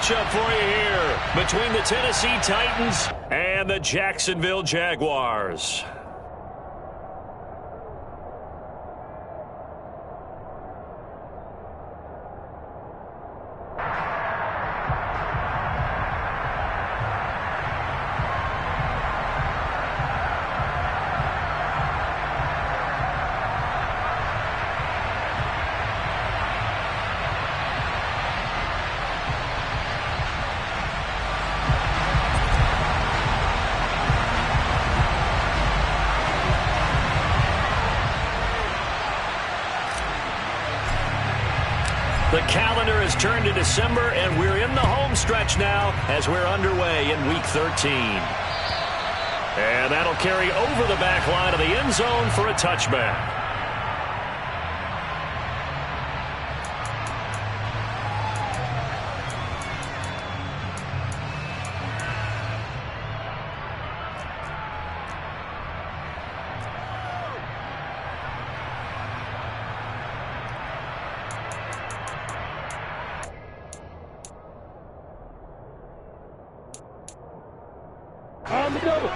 matchup for you here between the Tennessee Titans and the Jacksonville Jaguars. The calendar has turned to December, and we're in the home stretch now as we're underway in Week 13. And that'll carry over the back line of the end zone for a touchback. On the double.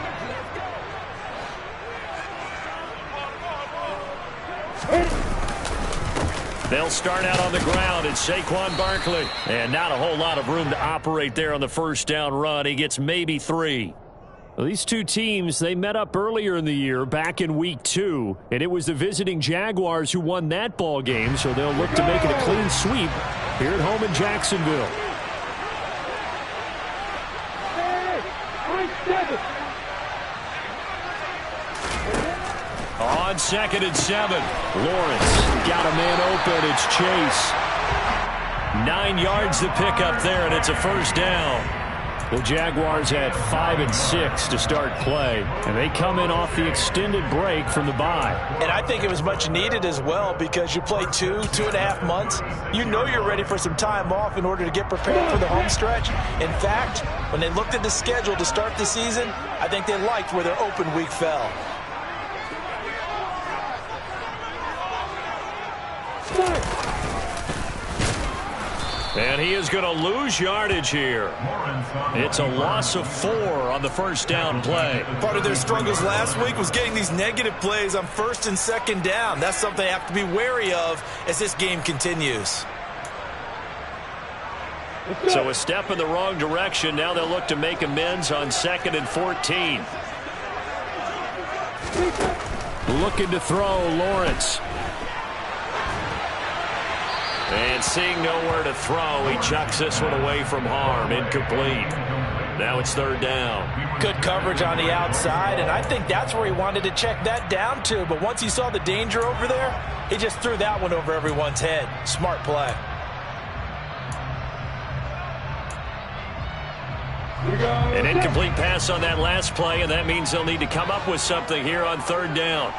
They'll start out on the ground. It's Saquon Barkley. And not a whole lot of room to operate there on the first down run. He gets maybe 3. Well, these two teams, they met up earlier in the year, back in Week 2, and it was the visiting Jaguars who won that ball game, so they'll look to make it a clean sweep here at home in Jacksonville. On 2nd and 7, Lawrence got a man open. It's Chase. 9 yards to pick up there, and it's a first down. The Jaguars had 5 and 6 to start play, and they come in off the extended break from the bye. And I think it was much needed as well, because you play 2.5 months. You know you're ready for some time off in order to get prepared for the home stretch. In fact, when they looked at the schedule to start the season, I think they liked where their open week fell. And he is going to lose yardage here. It's a loss of 4 on the first down play. Part of their struggles last week was getting these negative plays on 1st and 2nd down. That's something they have to be wary of as this game continues. So a step in the wrong direction. Now they'll look to make amends on 2nd and 14. Looking to throw, Lawrence. And seeing nowhere to throw, he chucks this one away from harm. Incomplete. Now it's 3rd down. Good coverage on the outside, and I think that's where he wanted to check that down to. But once he saw the danger over there, he just threw that one over everyone's head. Smart play. An incomplete pass on that last play, and that means they'll need to come up with something here on 3rd down.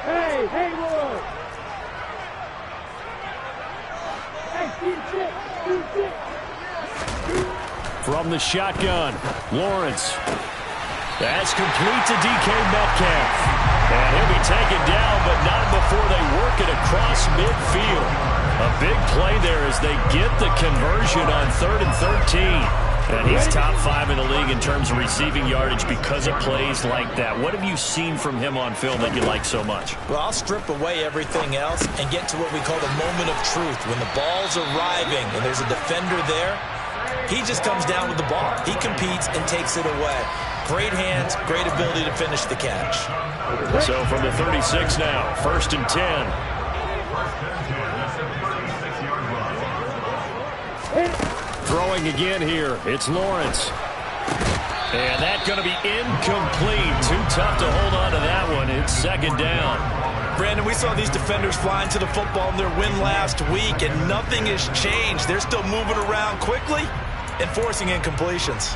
Hey, boy. From the shotgun, Lawrence. That's complete to DK Metcalf. And he'll be taken down, but not before they work it across midfield. A big play there as they get the conversion on 3rd and 13. And he's top 5 in the league in terms of receiving yardage because of plays like that. What have you seen from him on film that you like so much? Well, I'll strip away everything else and get to what we call the moment of truth. When the ball's arriving and there's a defender there, he just comes down with the ball. He competes and takes it away. Great hands, great ability to finish the catch. So from the 36 now, 1st and 10. Throwing again here. It's Lawrence. And that's going to be incomplete. Too tough to hold on to that one. It's 2nd down. Brandon, we saw these defenders flying to the football in their win last week, and nothing has changed. They're still moving around quickly and forcing incompletions.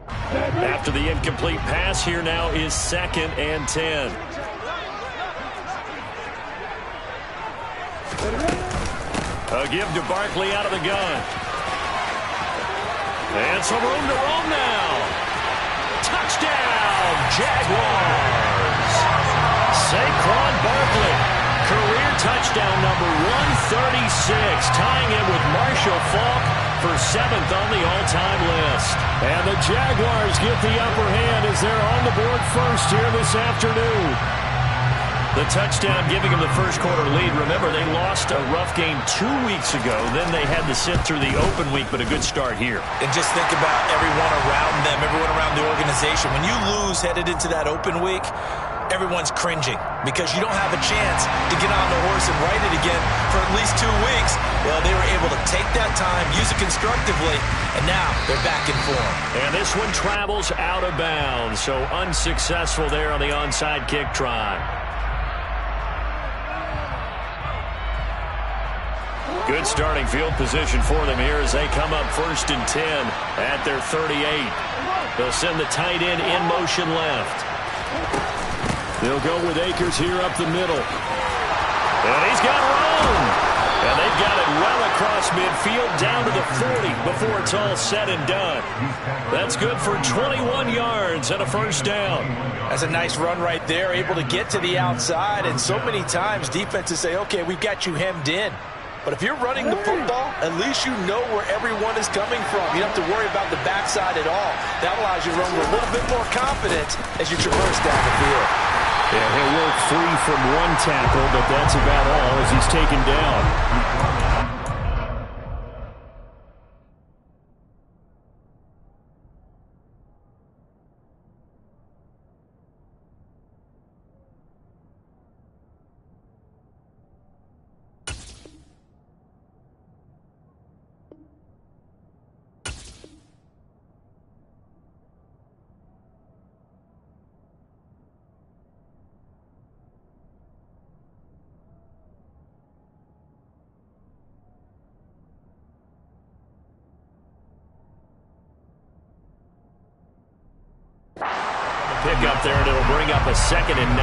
After the incomplete pass, here now is 2nd and 10. A give to Barkley out of the gun. And some room to roam now. Touchdown, Jaguars. Saquon Barkley, career touchdown number 136, tying it with Marshall Faulk for 7th on the all-time list. And the Jaguars get the upper hand as they're on the board first here this afternoon. The touchdown giving them the first quarter lead. Remember, they lost a rough game 2 weeks ago. Then they had to sit through the open week, but a good start here. And just think about everyone around them, everyone around the organization. When you lose headed into that open week, everyone's cringing because you don't have a chance to get on the horse and ride it again for at least 2 weeks. Well, they were able to take that time, use it constructively, and now they're back in form. And this one travels out of bounds, so unsuccessful there on the onside kick try. Good starting field position for them here as they come up 1st and 10 at their 38. They'll send the tight end in motion left. They'll go with Akers here up the middle. And he's got room. And they've got it well across midfield down to the 40 before it's all said and done. That's good for 21 yards and a first down. That's a nice run right there, able to get to the outside. And so many times defenses say, okay, we've got you hemmed in. But if you're running the football, at least you know where everyone is coming from. You don't have to worry about the backside at all. That allows you to run with a little bit more confidence as you traverse down the field. Yeah, he'll work free from one tackle, but that's about all as he's taken down. Pick up there, and it'll bring up a 2nd and 9.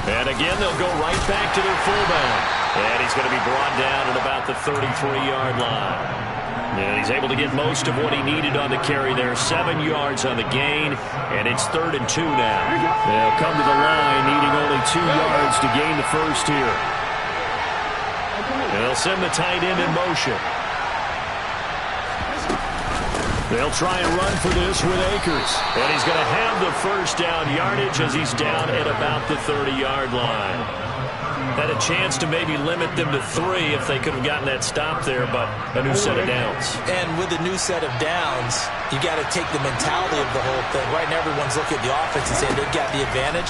And again, they'll go right back to their fullback. And he's going to be brought down at about the 33-yard line. And he's able to get most of what he needed on the carry there. 7 yards on the gain, and it's 3rd and 2 now. They'll come to the line, needing only 2 yards to gain the first here. And they'll send the tight end in motion. They'll try and run for this with Akers. And he's going to have the first down yardage as he's down at about the 30-yard line. Had a chance to maybe limit them to 3 if they could have gotten that stop there, but a new set of downs. And with the new set of downs, you got to take the mentality of the whole thing. Right now, everyone's looking at the offense and saying they've got the advantage.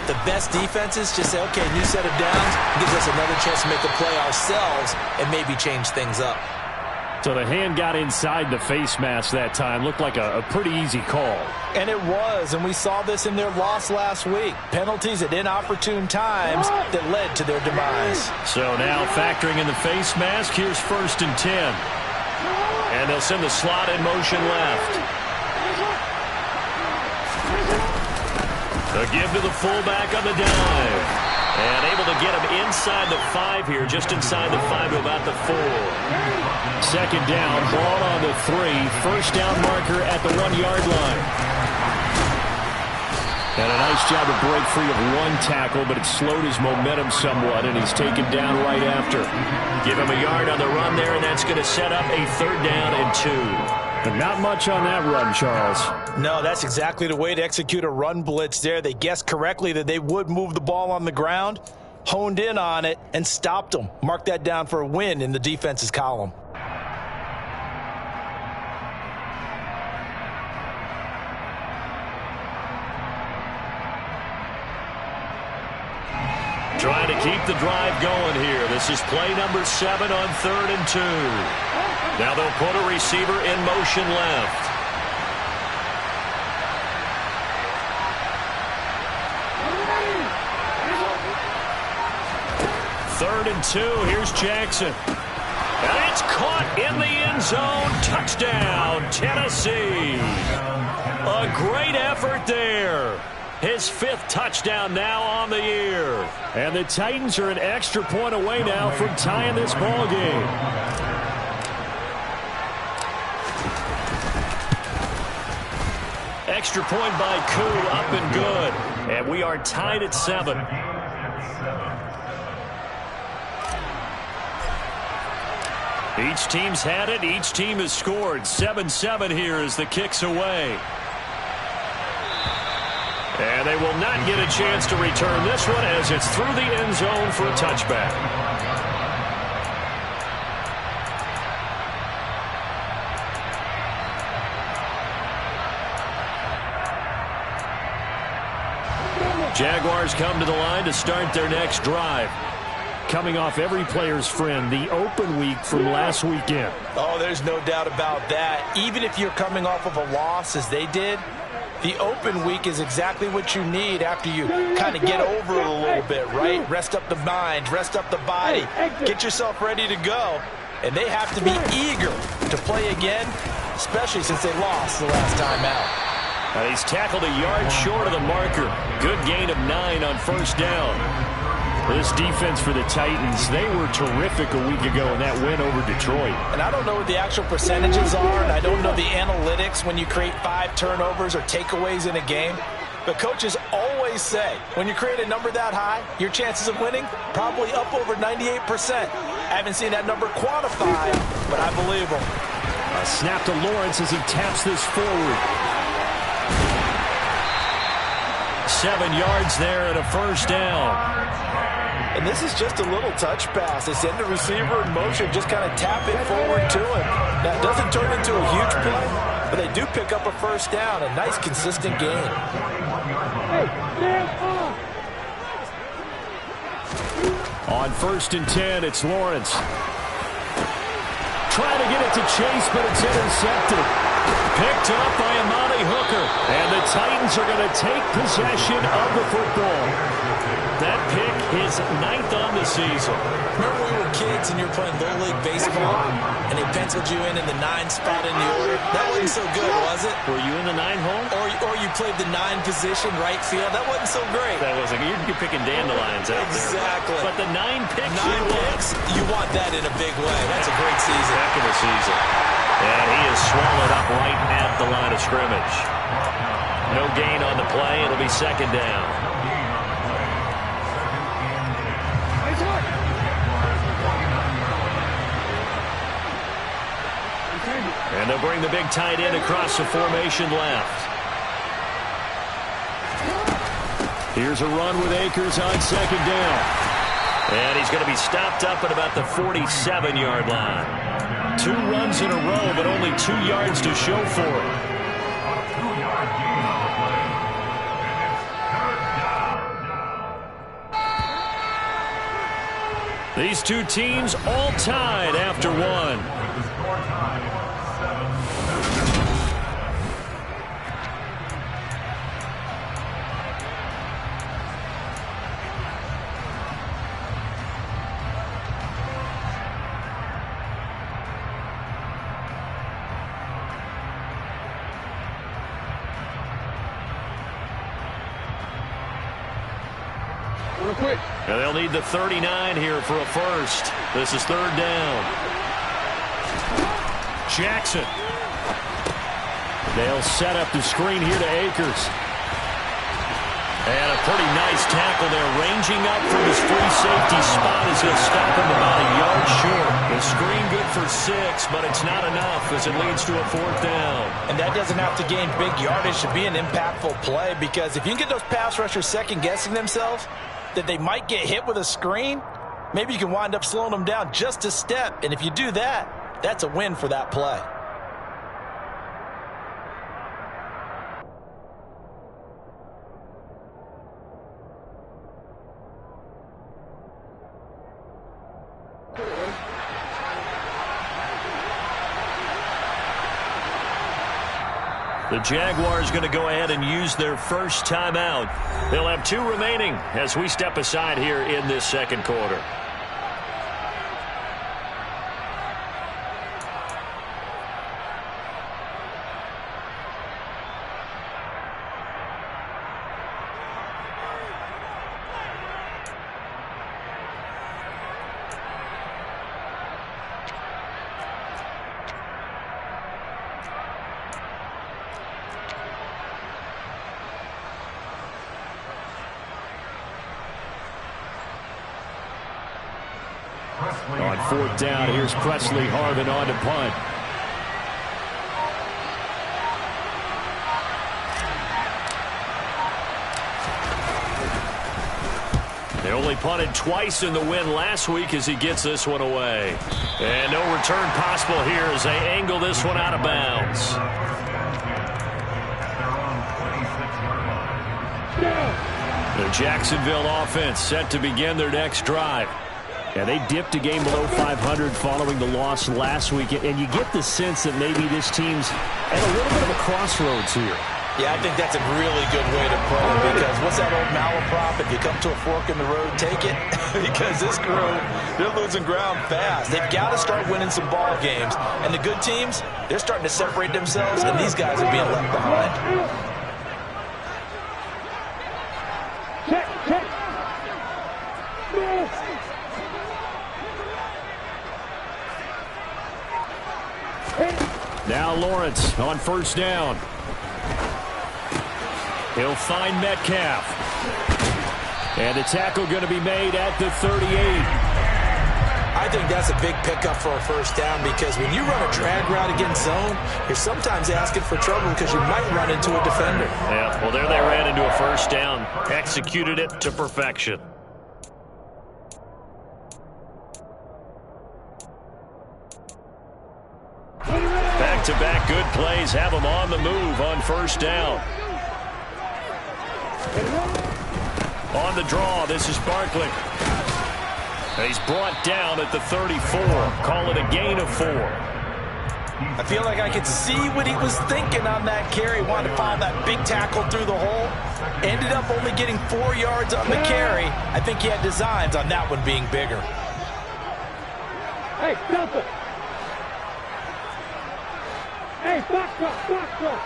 The best defenses just say, okay, new set of downs gives us another chance to make a play ourselves and maybe change things up. So the hand got inside the face mask that time. Looked like a pretty easy call. And it was, and we saw this in their loss last week. Penalties at inopportune times that led to their demise. So now factoring in the face mask, here's 1st and 10. And they'll send the slot in motion left. A give to the fullback on the dive. And able to get him inside the 5 here, just inside the 5 to about the 4. 2nd down, ball on the 3. First down marker at the 1-yard line. And a nice job to break free of one tackle, but it slowed his momentum somewhat, and he's taken down right after. Give him a yard on the run there, and that's going to set up a 3rd down and 2. But not much on that run, Charles. No, that's exactly the way to execute a run blitz there. They guessed correctly that they would move the ball on the ground, honed in on it, and stopped them. Mark that down for a win in the defense's column. Trying to keep the drive going here. This is play number 7 on 3rd and 2. Now they'll put a receiver in motion left. Third and 2. Here's Jackson. And it's caught in the end zone. Touchdown, Tennessee. A great effort there. His 5th touchdown now on the year. And the Titans are an extra point away now from tying this ball game. extra point by Koo, up and good. And we are tied at 7. Each team's had it. Each team has scored. 7-7 here as the kick's away. And they will not get a chance to return this one as it's through the end zone for a touchback. Jaguars come to the line to start their next drive. Coming off every player's friend, the open week from last weekend. Oh, there's no doubt about that. Even if you're coming off of a loss as they did, the open week is exactly what you need after you kind of get over it a little bit, right? Rest up the mind, rest up the body, get yourself ready to go. And they have to be eager to play again, especially since they lost the last time out. He's tackled a yard short of the marker. Good gain of 9 on first down. This defense for the Titans, they were terrific a week ago in that win over Detroit. And I don't know what the actual percentages are, and I don't know the analytics when you create 5 turnovers or takeaways in a game. But coaches always say, when you create a number that high, your chances of winning probably up over 98%. I haven't seen that number quantified, but I believe them. A snap to Lawrence as he taps this forward. 7 yards there and a first down. And this is just a little touch pass. They send the receiver in motion, just kind of tap it forward to him. Now, it doesn't turn into a huge play, but they do pick up a first down, a nice, consistent gain. On 1st and 10, it's Lawrence. Trying to get it to Chase, but it's intercepted. Picked up by Amani Hooker. And the Titans are going to take possession of the football. That pick is 9th on the season. Remember when we were kids and you were playing Little League Baseball and they penciled you in the 9 spot in the order? That wasn't so good, was it? Were you in the 9 hole? Or you played the 9 position, right field? That wasn't so great. That wasn't. You're picking dandelions out there. Exactly. But the 9 picks. 9 picks, you want that in a big way. That's a great season. Heck of a season. And he is swallowed up right at the line of scrimmage. No gain on the play. It'll be 2nd down. And they'll bring the big tight end across the formation left. Here's a run with Akers on 2nd down. And he's going to be stopped up at about the 47-yard line. 2 runs in a row, but only 2 yards to show for it. These two teams all tied after 1. And they'll need the 39 here for a first. This is 3rd down. Jackson. They'll set up the screen here to Akers. And a pretty nice tackle there, ranging up from his free safety spot as he'll stop him about a yard short. The screen good for 6, but it's not enough as it leads to a 4th down. And that doesn't have to gain big yardage to be an impactful play, because if you can get those pass rushers second-guessing themselves, that they might get hit with a screen, maybe you can wind up slowing them down just a step. And if you do that, that's a win for that play. The Jaguars going to go ahead and use their first timeout. They'll have 2 remaining as we step aside here in this 2nd quarter. On fourth down, here's Presley Harvin on to punt. They only punted twice in the win last week as he gets this one away. And no return possible here as they angle this one out of bounds. The Jacksonville offense set to begin their next drive. And they dipped a game below 500 following the loss last week. And you get the sense that maybe this team's at a little bit of a crossroads here. Yeah, I think that's a really good way to put it, because what's that old malaprop? If you come to a fork in the road, take it. Because this crew, they're losing ground fast. They've got to start winning some ball games. And the good teams, they're starting to separate themselves, and these guys are being left behind. Now Lawrence on first down. He'll find Metcalf. And the tackle going to be made at the 38. I think that's a big pickup for a first down, because when you run a drag route against zone, you're sometimes asking for trouble because you might run into a defender. Yeah, well, there they ran into a first down. Executed it to perfection. Back-to-back good plays have them on the move on first down. On the draw, this is Barkley. He's brought down at the 34. Call it a gain of 4. I feel like I could see what he was thinking on that carry. Wanted to find that big tackle through the hole. Ended up only getting 4 yards on the carry. I think he had designs on that one being bigger. Hey, stop it. Hey, box up, box up.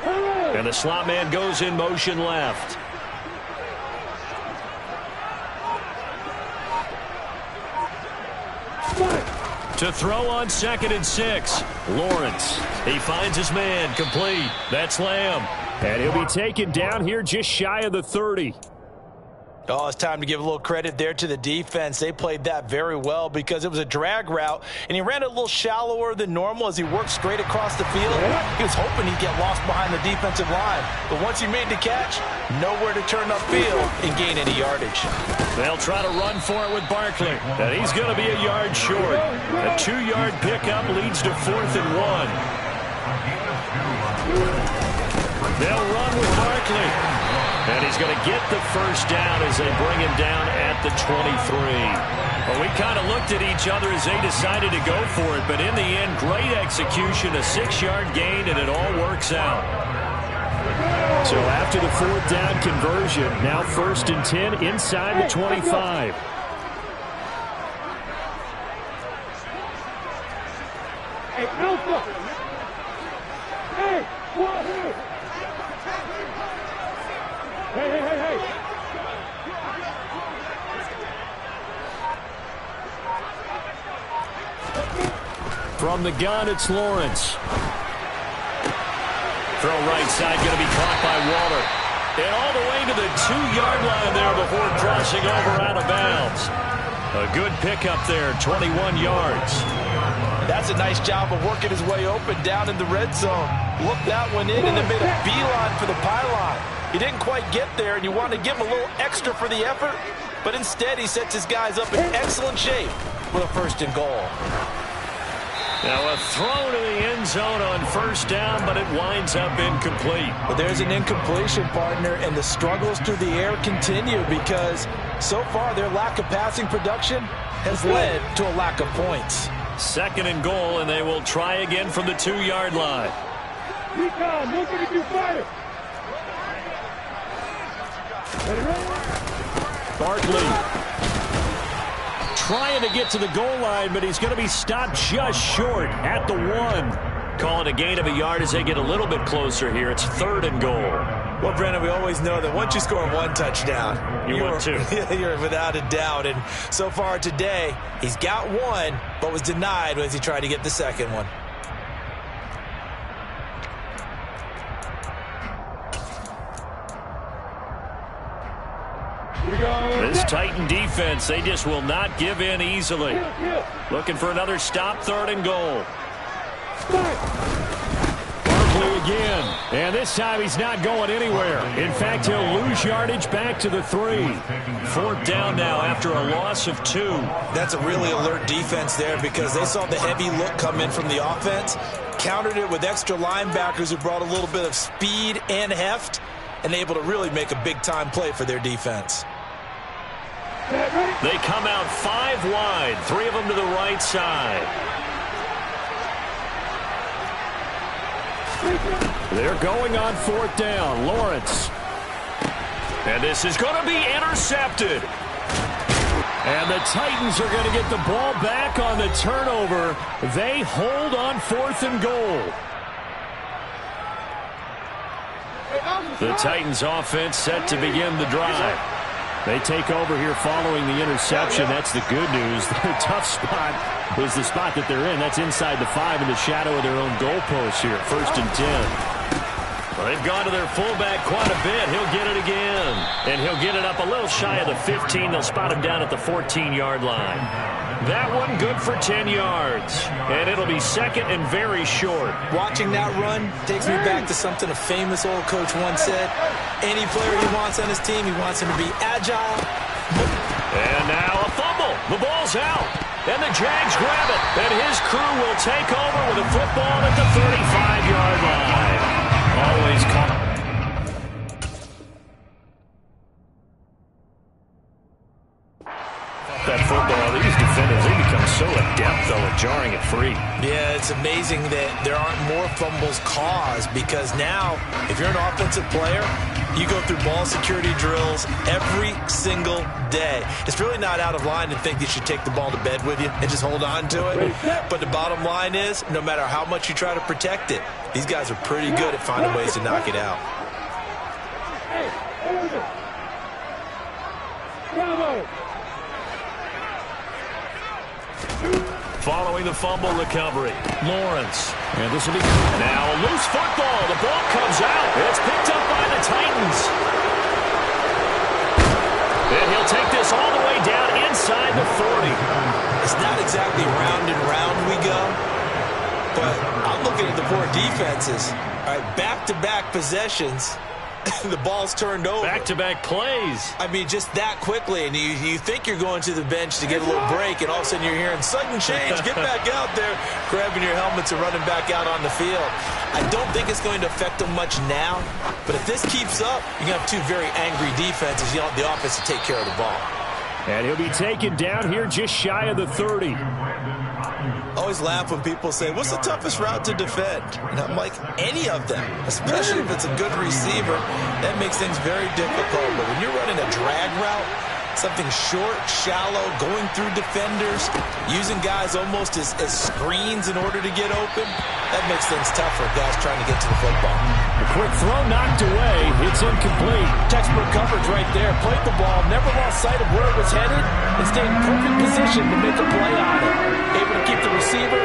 Hurry. And the slot man goes in motion left. To throw on 2nd and 6. Lawrence. He finds his man. Complete. That's Lamb. And he'll be taken down here just shy of the 30. Oh, it's time to give a little credit there to the defense. They played that very well because it was a drag route, and he ran it a little shallower than normal as he worked straight across the field. He was hoping he'd get lost behind the defensive line, but once he made the catch, nowhere to turn upfield and gain any yardage. They'll try to run for it with Barkley, and he's going to be a yard short. A 2-yard pickup leads to 4th and 1. They'll run with Barkley. And he's going to get the first down as they bring him down at the 23. Well, we kind of looked at each other as they decided to go for it, but in the end, great execution, a 6-yard gain, and it all works out. So after the 4th down conversion, now 1st and 10 inside the 25. Hey, Alpha. Hey, what? Hey, hey, hey, hey. From the gun, it's Lawrence. Throw right side, going to be caught by Waller. And all the way to the 2-yard line there before crossing over out of bounds. A good pickup there, 21 yards. That's a nice job of working his way open down in the red zone. Looked that one in and then made a beeline for the pylon. He didn't quite get there, and you want to give him a little extra for the effort, but instead he sets his guys up in excellent shape with a 1st and goal. Now a throw to the end zone on 1st down, but it winds up incomplete. But there's an incompletion, partner, and the struggles through the air continue because so far their lack of passing production has led to a lack of points. 2nd and goal, and they will try again from the 2-yard line. Recon, look at you fire. Barkley trying to get to the goal line, but he's going to be stopped just short at the 1. Call it a gain of a yard as they get a little bit closer here. It's 3rd and goal. Well, Brennan, we always know that once you score 1 touchdown, you're you're without a doubt. And so far today, he's got 1, but was denied as he tried to get the 2nd one. This Titan defense, they just will not give in easily. Looking for another stop, 3rd and goal. Barkley again. And this time he's not going anywhere. In fact, he'll lose yardage back to the 3. 4th down now after a loss of 2. That's a really alert defense there because they saw the heavy look come in from the offense, countered it with extra linebackers who brought a little bit of speed and heft, and able to really make a big-time play for their defense. They come out 5 wide, 3 of them to the right side. They're going on 4th down. Lawrence. And this is going to be intercepted. And the Titans are going to get the ball back on the turnover. They hold on 4th and goal. The Titans offense set to begin the drive. They take over here following the interception. That's the good news. Their tough spot is the spot that they're in. That's inside the 5 in the shadow of their own goalpost here. 1st and 10. Well, they've gone to their fullback quite a bit. He'll get it again. And he'll get it up a little shy of the 15. They'll spot him down at the 14-yard line. That one good for 10 yards. And it'll be 2nd and very short. Watching that run takes me back to something a famous old coach once said. Any player he wants on his team, he wants him to be agile. And now a fumble. The ball's out. And the Jags grab it. And his crew will take over with a football at the 35-yard line. Always caught. That football, these defenders, they become so adept, though, at jarring it free. Yeah, it's amazing that there aren't more fumbles caused because now, if you're an offensive player, you go through ball security drills every single day. It's really not out of line to think you should take the ball to bed with you and just hold on to it. But the bottom line is, no matter how much you try to protect it, these guys are pretty good at finding ways to knock it out. Following the fumble recovery, Lawrence. And this will be now a loose football. The ball comes out. It's picked up by the Titans. And he'll take this all the way down inside the 40. It's not exactly round and round we go, but I'm looking at the poor defenses. All right, back-to-back possessions. The ball's turned over. Back-to-back plays. I mean, just that quickly, and you think you're going to the bench to get a little break, and all of a sudden you're hearing sudden change. Get back out there, grabbing your helmets and running back out on the field. I don't think it's going to affect them much now, but if this keeps up, you're going to have 2 very angry defenses. You want the offense to take care of the ball. And he'll be taken down here just shy of the 30. Always laugh when people say, what's the toughest route to defend? And I'm like, any of them, especially if it's a good receiver. That makes things very difficult. But when you're running a drag route, something short, shallow, going through defenders, using guys almost as screens in order to get open, that makes things tough for guys trying to get to the football. A quick throw knocked away. It's incomplete. Textbook coverage right there. Played the ball, never lost sight of where it was headed, and stayed in perfect position to make a play on it. Able to keep the receiver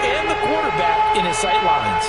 and the quarterback in his sight lines.